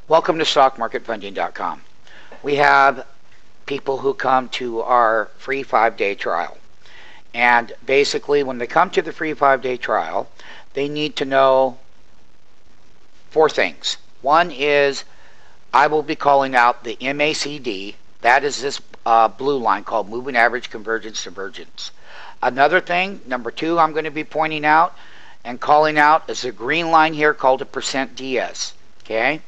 Welcome to StockMarketFunding.com. We have people who come to our free 5-day trial. And basically, when they come to the free 5-day trial, they need to know 4 things. One is I will be calling out the MACD. That is this blue line called Moving Average Convergence Divergence. Another thing, number 2, I'm going to be pointing out and calling out is a green line here called a percent DS. Okay?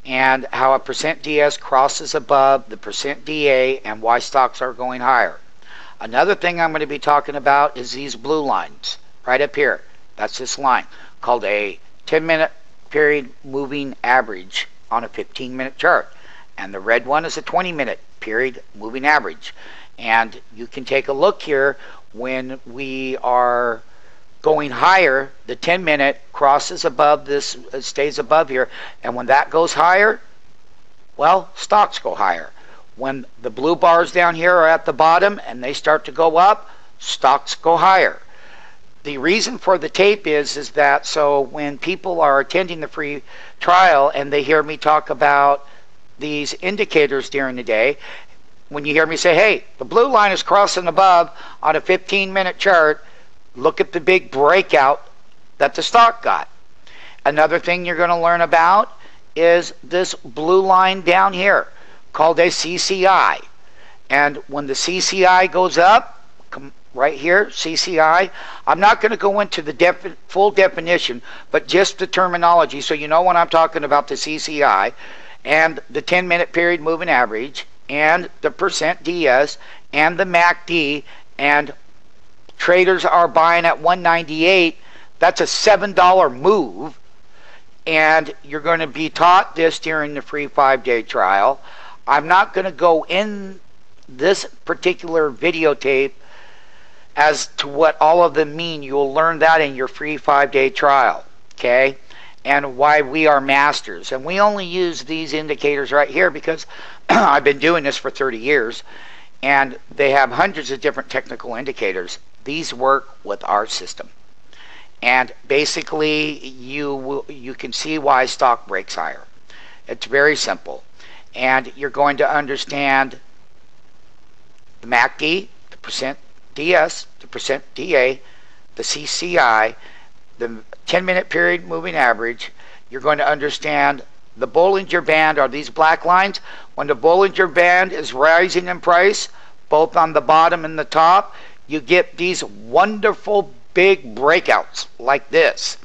And how a percent DS crosses above the percent DA and why stocks are going higher. Another thing I'm going to be talking about is these blue lines right up here. That's this line called a 10-minute period moving average on a 15-minute chart. And the red one is a 20-minute period moving average. And you can take a look here when we are going higher, the 10-minute crosses above this, stays above here, and when that goes higher, well, stocks go higher. When the blue bars down here are at the bottom and they start to go up, stocks go higher. The reason for the tape is that so when people are attending the free trial and they hear me talk about these indicators during the day, when you hear me say, hey, the blue line is crossing above on a 15-minute chart, look at the big breakout that the stock got. Another thing you're going to learn about is this blue line down here called a CCI. And when the CCI goes up, right here, CCI, I'm not going to go into the full definition, but just the terminology so you know when I'm talking about the CCI and the 10-minute period moving average and the percent DS and the MACD, and traders are buying at 198. That's a $7 move, and you're going to be taught this during the free 5-day trial. I'm not going to go in this particular videotape as to what all of them mean. You'll learn that in your free 5-day trial, okay? And why we are masters. And we only use these indicators right here because I've been doing this for 30 years, and they have hundreds of different technical indicators. These work with our system. And basically, you can see why stock breaks higher. It's very simple. And you're going to understand the MACD, the percent DS, the percent DA, the CCI, the 10-minute period moving average. You're going to understand the Bollinger Band are these black lines. When the Bollinger Band is rising in price, both on the bottom and the top, you get these wonderful big breakouts like this.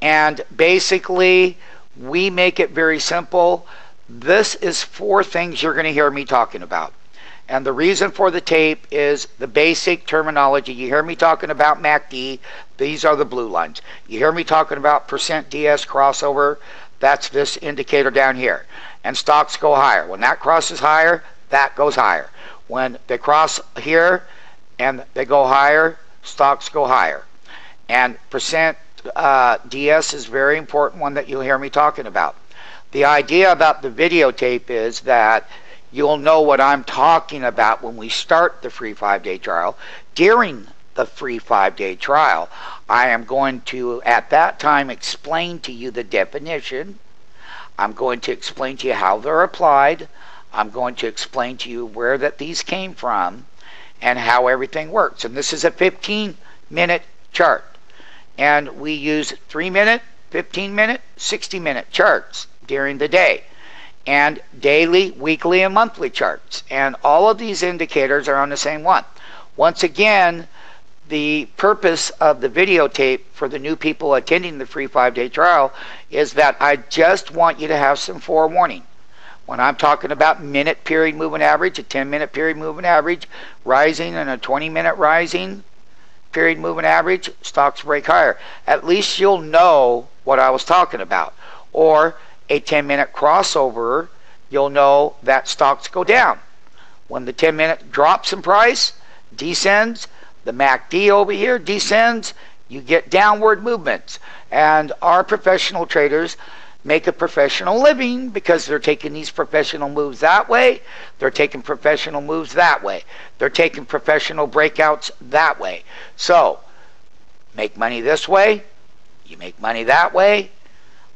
And basically, we make it very simple. This is 4 things you're going to hear me talking about. And the reason for the tape is the basic terminology. You hear me talking about MACD, these are the blue lines. You hear me talking about percent DS crossover, that's this indicator down here. And stocks go higher. When that crosses higher, that goes higher. When they cross here and they go higher, stocks go higher. And percent DS is a very important one that you'll hear me talking about. The idea about the videotape is that you'll know what I'm talking about when we start the free 5-day trial. During the free 5-day trial, I am going to, at that time, explain to you the definition. I'm going to explain to you how they're applied. I'm going to explain to you where these came from and how everything works. And this is a 15-minute chart. And we use 3-minute, 15-minute, 60-minute charts during the day, and daily, weekly, and monthly charts. And all of these indicators are on the same one. Once again, the purpose of the videotape for the new people attending the free 5-day trial is that I just want you to have some forewarning. When I'm talking about minute period moving average, a 10-minute period moving average, rising, and a 20-minute rising period moving average, stocks break higher. At least you'll know what I was talking about. Or a 10-minute crossover, you'll know that stocks go down. When the 10-minute drops in price, descends, the MACD over here descends, you get downward movements. And our professional traders make a professional living because they're taking these professional moves that way, they're taking professional moves that way, they're taking professional breakouts that way. So, make money this way, you make money that way.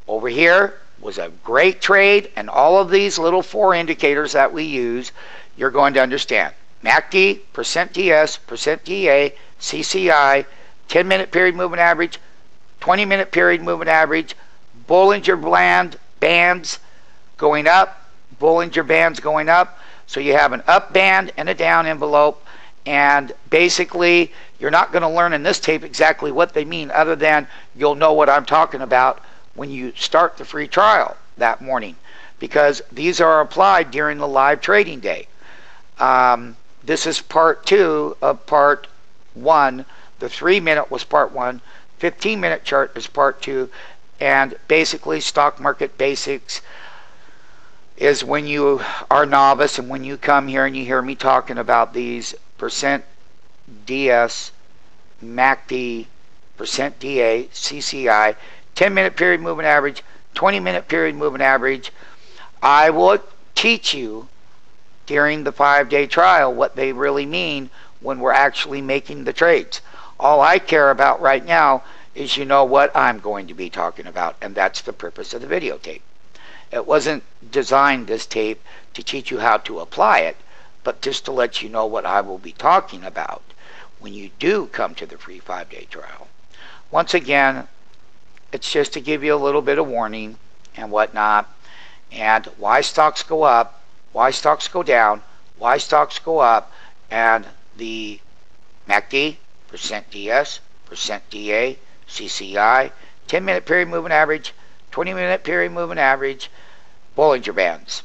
Over here, was a great trade, and all of these little 4 indicators that we use, you're going to understand. MACD, percent DS, percent DA, CCI, 10-minute period moving average, 20-minute period moving average, Bollinger bands going up, Bollinger bands going up. So you have an up band and a down envelope, and basically you're not going to learn in this tape exactly what they mean, other than you'll know what I'm talking about when you start the free trial that morning, because these are applied during the live trading day. This is part 2 of part 1. The 3-minute was part 1. 15-minute chart is part 2. And basically, stock market basics is when you are novice and when you come here and you hear me talking about these percent DS, MACD, percent DA, CCI, 10-minute period moving average, 20-minute period moving average. I will teach you during the 5-day trial what they really mean when we're actually making the trades. All I care about right now is you know what I'm going to be talking about, and that's the purpose of the videotape. It wasn't designed, this tape, to teach you how to apply it, but just to let you know what I will be talking about when you do come to the free 5-day trial. Once again, it's just to give you a little bit of warning and whatnot, and why stocks go up, why stocks go down, why stocks go up, and the MACD, percent DS, percent DA, CCI, 10-minute period moving average, 20-minute period moving average, Bollinger Bands.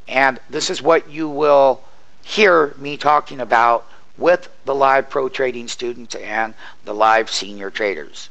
And this is what you will hear me talking about with the live pro trading students and the live senior traders.